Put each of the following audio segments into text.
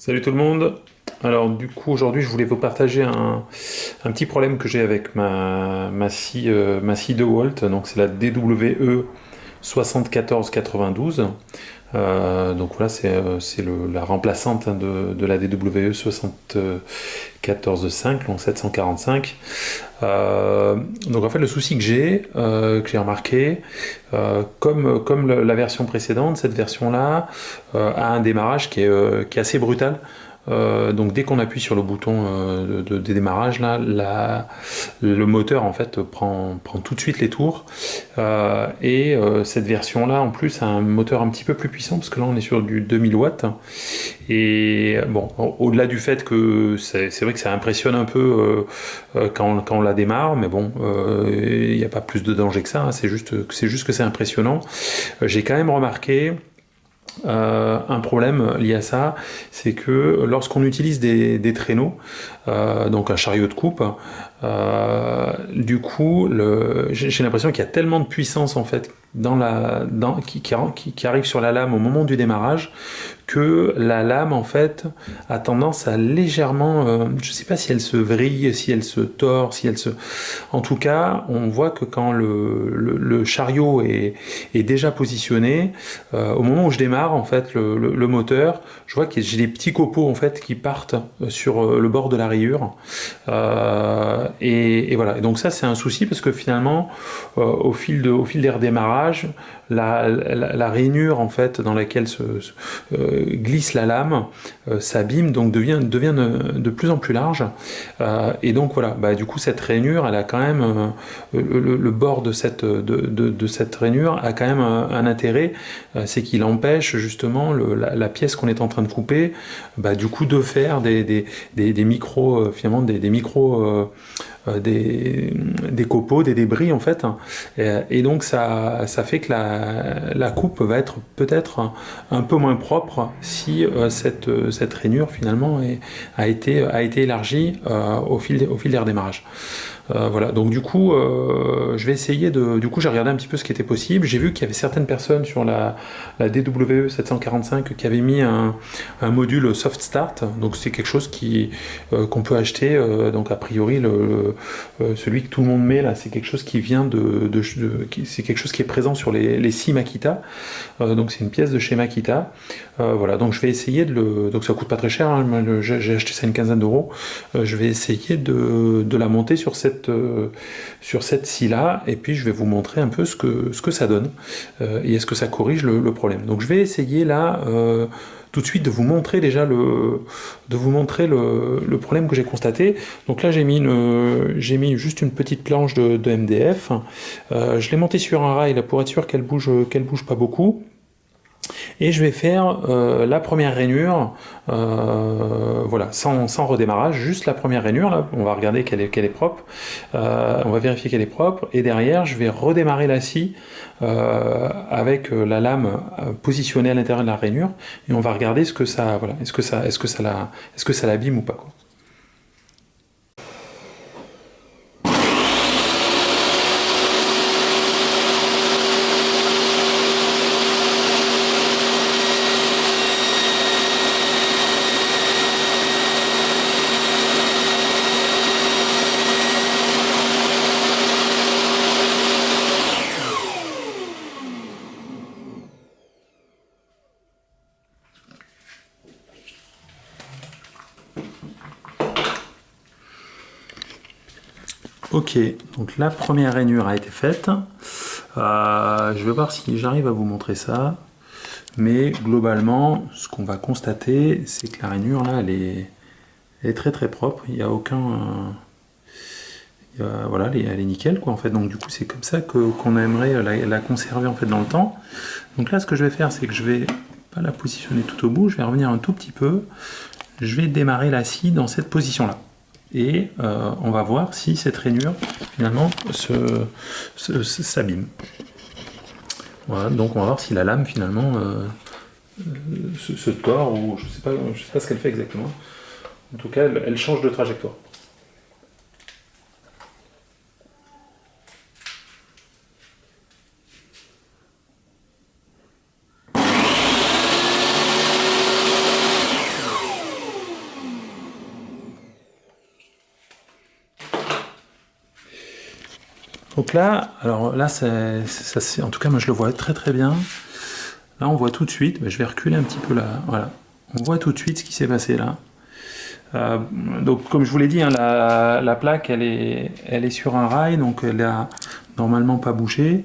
Salut tout le monde. Alors du coup aujourd'hui je voulais vous partager un petit problème que j'ai avec ma scie DeWalt. Donc c'est la DWE 7492. Donc voilà, c'est la remplaçante hein, de la DWE 74.5, donc 745. Donc en fait le souci que j'ai remarqué, comme la version précédente, cette version-là a un démarrage qui est assez brutal. Donc dès qu'on appuie sur le bouton de démarrage, là, le moteur en fait prend tout de suite les tours. Cette version-là en plus a un moteur un petit peu plus puissant parce que là on est sur du 2000 watts. Et bon, au-delà du fait que c'est vrai que ça impressionne un peu quand on la démarre, mais bon, il n'y a pas plus de danger que ça, hein, c'est juste que c'est impressionnant. J'ai quand même remarqué un problème lié à ça, c'est que lorsqu'on utilise des traîneaux, donc un chariot de coupe, du coup, j'ai l'impression qu'il y a tellement de puissance en fait qui arrive sur la lame au moment du démarrage que la lame en fait a tendance à légèrement, je sais pas si elle se vrille, si elle se tord, si elle se, en tout cas, on voit que quand le chariot est déjà positionné, au moment où je démarre en fait le moteur, je vois que j'ai des petits copeaux en fait qui partent sur le bord de la rayure. Et voilà. Et donc ça c'est un souci parce que finalement, au fil des redémarrages, la rainure en fait dans laquelle glisse la lame s'abîme, donc devient de plus en plus large. Et donc voilà, bah, du coup cette rainure, elle a quand même le bord de cette rainure a quand même un intérêt, c'est qu'il empêche justement la pièce qu'on est en train de couper, bah, du coup de faire des micros, finalement des micros des copeaux, des débris en fait. Et donc ça fait que la coupe va être peut-être un peu moins propre si cette rainure finalement a été élargie au fil des redémarrages. Voilà, donc du coup, je vais essayer de. Du coup, j'ai regardé un petit peu ce qui était possible. J'ai vu qu'il y avait certaines personnes sur la DWE 745 qui avaient mis un module Soft Start. Donc c'est quelque chose qu'on peut acheter. Donc a priori, celui que tout le monde met là, c'est quelque chose qui vient c'est quelque chose qui est présent sur les scies Makita. Donc c'est une pièce de chez Makita. Voilà, donc je vais essayer donc ça coûte pas très cher, hein, j'ai acheté ça une quinzaine d'euros. Je vais essayer de la monter sur cette scie là, et puis je vais vous montrer un peu ce que ça donne, et est-ce que ça corrige le problème. Donc je vais essayer là tout de suite de vous montrer déjà le problème que j'ai constaté. Donc là j'ai mis juste une petite planche de MDF. Je l'ai montée sur un rail là, pour être sûr qu'elle bouge pas beaucoup. Et je vais faire la première rainure, voilà, sans redémarrage, juste la première rainure, là, on va regarder qu'elle est propre, on va vérifier qu'elle est propre, et derrière je vais redémarrer la scie avec la lame positionnée à l'intérieur de la rainure, et on va regarder ce que ça, voilà, est-ce que ça l'abîme ou pas, quoi. Ok, donc la première rainure a été faite. Je vais voir si j'arrive à vous montrer ça. Mais globalement, ce qu'on va constater, c'est que la rainure là, elle est très très propre. Il n'y a aucun, voilà, elle est nickel quoi en fait. Donc du coup, c'est comme ça qu'on aimerait la conserver en fait dans le temps. Donc là, ce que je vais faire, c'est que je vais pas la positionner tout au bout. Je vais revenir un tout petit peu. Je vais démarrer la scie dans cette position là. Et on va voir si cette rainure finalement s'abîme. Voilà, donc on va voir si la lame finalement se tord ou je sais pas ce qu'elle fait exactement. En tout cas, elle change de trajectoire. Donc là, alors là, en tout cas, moi je le vois très très bien. Là, on voit tout de suite, je vais reculer un petit peu là, voilà. On voit tout de suite ce qui s'est passé là. Donc, comme je vous l'ai dit, hein, la plaque, elle est sur un rail, donc elle a normalement pas bougé.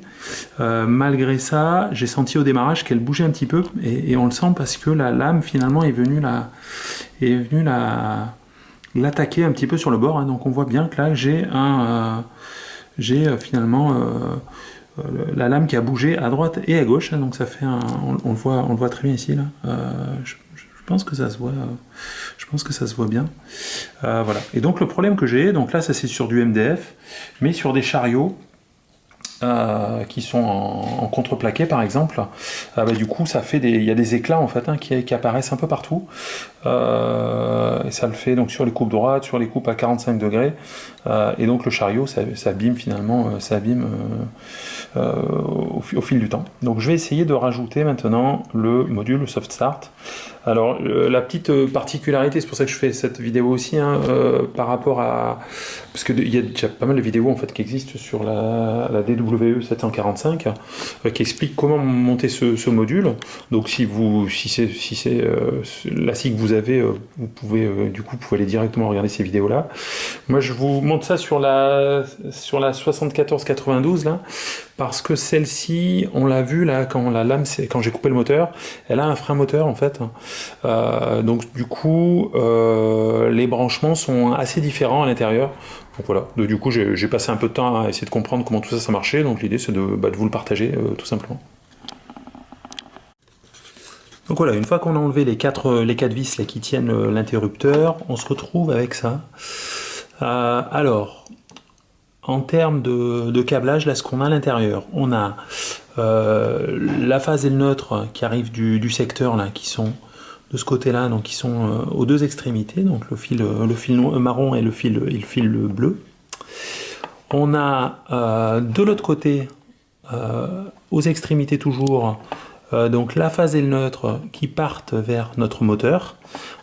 Malgré ça, j'ai senti au démarrage qu'elle bougeait un petit peu, et on le sent parce que la lame finalement est venue l'attaquer un petit peu sur le bord. Hein. Donc, on voit bien que là, j'ai finalement la lame qui a bougé à droite et à gauche. Hein. Donc, ça fait on le voit très bien ici là. Je pense que ça se voit. Je pense que ça se voit bien. Voilà. Et donc le problème que j'ai, donc là ça c'est sur du MDF, mais sur des chariots qui sont en contreplaqué par exemple, du coup ça fait il y a des éclats en fait hein, qui apparaissent un peu partout. Et ça le fait donc sur les coupes droites, sur les coupes à 45 degrés. Et donc le chariot ça abîme finalement, au fil du temps. Donc je vais essayer de rajouter maintenant le module Soft Start. Alors la petite particularité, c'est pour ça que je fais cette vidéo aussi, hein, par rapport à... Parce qu'il y a déjà pas mal de vidéos en fait, qui existent sur la DW 745 qui expliquent comment monter ce module. Donc si c'est la scie que vous avez, vous pouvez aller directement regarder ces vidéos-là. Moi je vous montre ça sur la 7492 là, parce que celle-ci, on l'a vu là quand j'ai coupé le moteur, elle a un frein moteur en fait. Donc du coup, les branchements sont assez différents à l'intérieur. Donc voilà. Donc, du coup, j'ai passé un peu de temps à essayer de comprendre comment tout ça marchait. Donc l'idée, c'est de vous le partager tout simplement. Donc voilà, une fois qu'on a enlevé les quatre vis là, qui tiennent l'interrupteur, on se retrouve avec ça. Alors, en termes de câblage, là, ce qu'on a à l'intérieur, on a la phase et le neutre qui arrivent du secteur, là, qui sont de ce côté-là, donc qui sont aux deux extrémités, donc le fil marron et le fil bleu. On a de l'autre côté, aux extrémités toujours, donc la phase et le neutre qui partent vers notre moteur.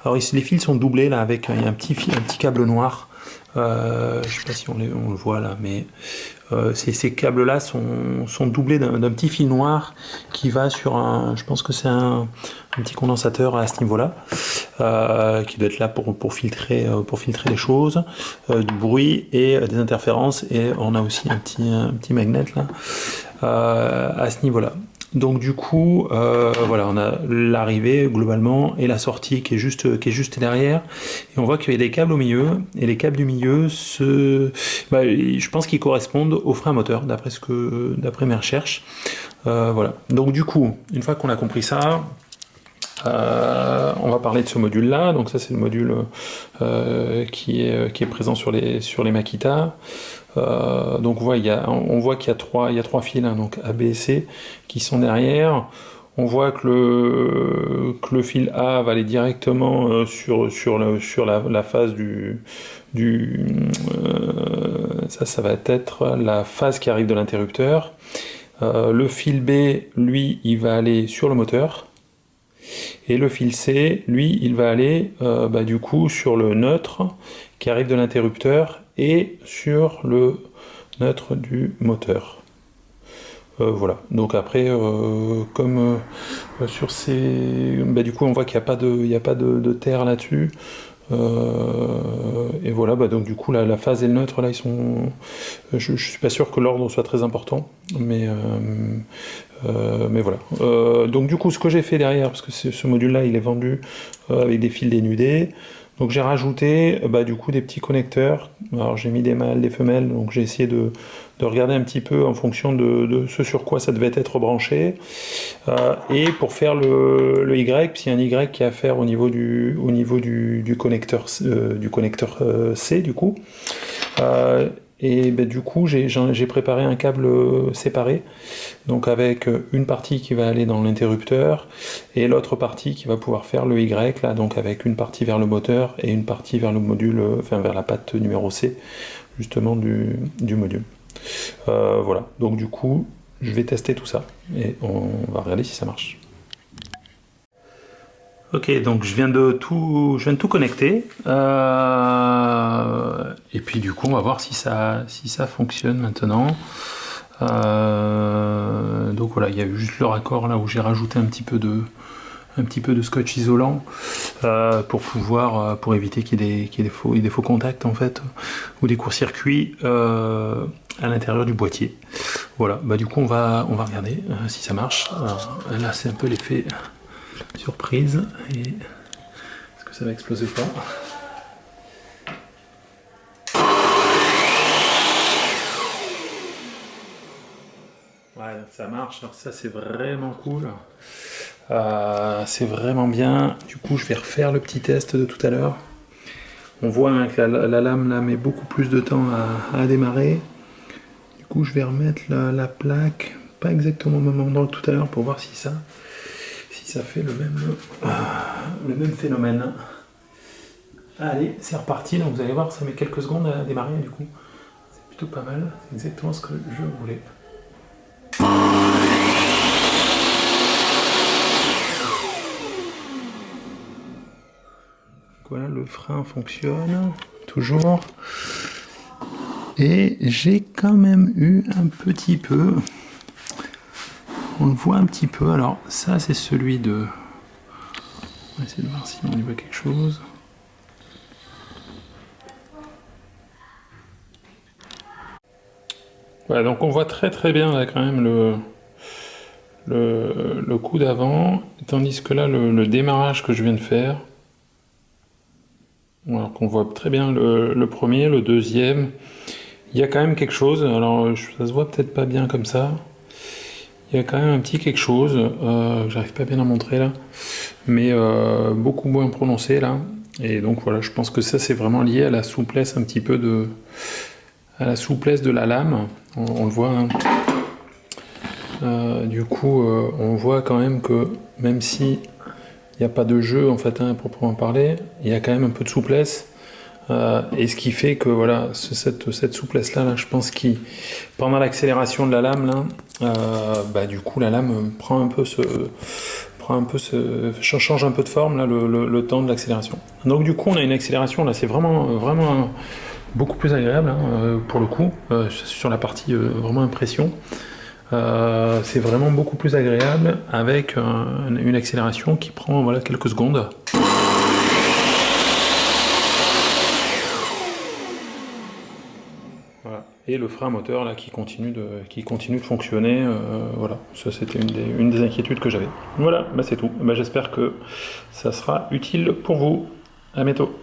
Alors ici, les fils sont doublés là avec un petit câble noir. Je ne sais pas si on le voit là, mais ces câbles-là sont doublés d'un petit fil noir qui va sur je pense que c'est un petit condensateur à ce niveau-là, qui doit être là pour filtrer les choses, du bruit et des interférences. Et on a aussi un petit magnet là à ce niveau-là. Donc du coup, voilà, on a l'arrivée globalement et la sortie qui est juste derrière. Et on voit qu'il y a des câbles au milieu. Et les câbles du milieu, je pense qu'ils correspondent au frein moteur, d'après mes recherches. Voilà. Donc du coup, une fois qu'on a compris ça, on va parler de ce module-là. Donc ça, c'est le module qui est présent sur les Makita. Donc on voit qu'il y a trois fils, hein, donc A, B et C, qui sont derrière. On voit que le fil A va aller directement sur la phase ça va être la phase qui arrive de l'interrupteur. Le fil B, lui, il va aller sur le moteur. Et le fil C, lui, il va aller du coup sur le neutre qui arrive de l'interrupteur et sur le neutre du moteur. Voilà. Donc après, comme sur ces... du coup, on voit qu'il n'y a pas de terre là-dessus. Et voilà, donc du coup, la phase et le neutre, là, ils sont... je suis pas sûr que l'ordre soit très important, mais voilà. Donc du coup, ce que j'ai fait derrière, parce que ce module-là, il est vendu avec des fils dénudés, donc j'ai rajouté du coup des petits connecteurs. Alors j'ai mis des mâles, des femelles, donc j'ai essayé de regarder un petit peu en fonction de ce sur quoi ça devait être branché. Et pour faire le Y, puis il y a un Y qui est à faire au niveau du connecteur C du coup. Et du coup, j'ai préparé un câble séparé, donc avec une partie qui va aller dans l'interrupteur et l'autre partie qui va pouvoir faire le Y, là, donc avec une partie vers le moteur et une partie vers le module, vers la patte numéro C, justement du module. Voilà, donc du coup, je vais tester tout ça et on va regarder si ça marche. Ok, donc je viens de tout connecter. Et puis du coup, on va voir si ça fonctionne maintenant. Donc voilà, il y a eu juste le raccord là où j'ai rajouté un petit peu de scotch isolant pour pouvoir, pour éviter qu'il y ait des faux contacts en fait, ou des courts-circuits à l'intérieur du boîtier. Voilà, bah du coup on va regarder si ça marche. Alors, là c'est un peu l'effet surprise et est-ce que ça va exploser ou pas? Ouais, donc ça marche, alors ça c'est vraiment cool. C'est vraiment bien. Du coup, je vais refaire le petit test de tout à l'heure. On voit hein, que la lame là met beaucoup plus de temps à démarrer. Du coup, je vais remettre la plaque, pas exactement au même endroit que tout à l'heure pour voir si ça fait le même phénomène. Allez, c'est reparti. Donc vous allez voir, ça met quelques secondes à démarrer du coup. C'est plutôt pas mal. C'est exactement ce que je voulais. Voilà, le frein fonctionne toujours. Et j'ai quand même eu un petit peu, on le voit un petit peu, alors ça c'est celui de, on va essayer de voir si on y voit quelque chose. Voilà, donc on voit très bien là quand même le coup d'avant, tandis que là le démarrage que je viens de faire, alors qu'on voit très bien le premier, le deuxième, il y a quand même quelque chose, alors ça se voit peut-être pas bien comme ça, il y a quand même un petit quelque chose, que j'arrive pas bien à montrer là, mais beaucoup moins prononcé là, et donc voilà, je pense que ça c'est vraiment lié à la souplesse un petit peu à la souplesse de la lame, on le voit, hein. Du coup, on voit quand même que même si il n'y a pas de jeu en fait, hein, à proprement parler, il y a quand même un peu de souplesse. Et ce qui fait que voilà, cette souplesse là, je pense que pendant l'accélération de la lame là, bah, du coup la lame change un peu de forme là, le temps de l'accélération. Donc du coup on a une accélération là, c'est vraiment beaucoup plus agréable hein, pour le coup sur la partie vraiment impression. C'est vraiment beaucoup plus agréable avec une accélération qui prend voilà, quelques secondes. Voilà. Et le frein moteur là, qui continue de fonctionner. Voilà, ça c'était une des inquiétudes que j'avais. Voilà, bah, c'est tout. Bah, j'espère que ça sera utile pour vous. À bientôt.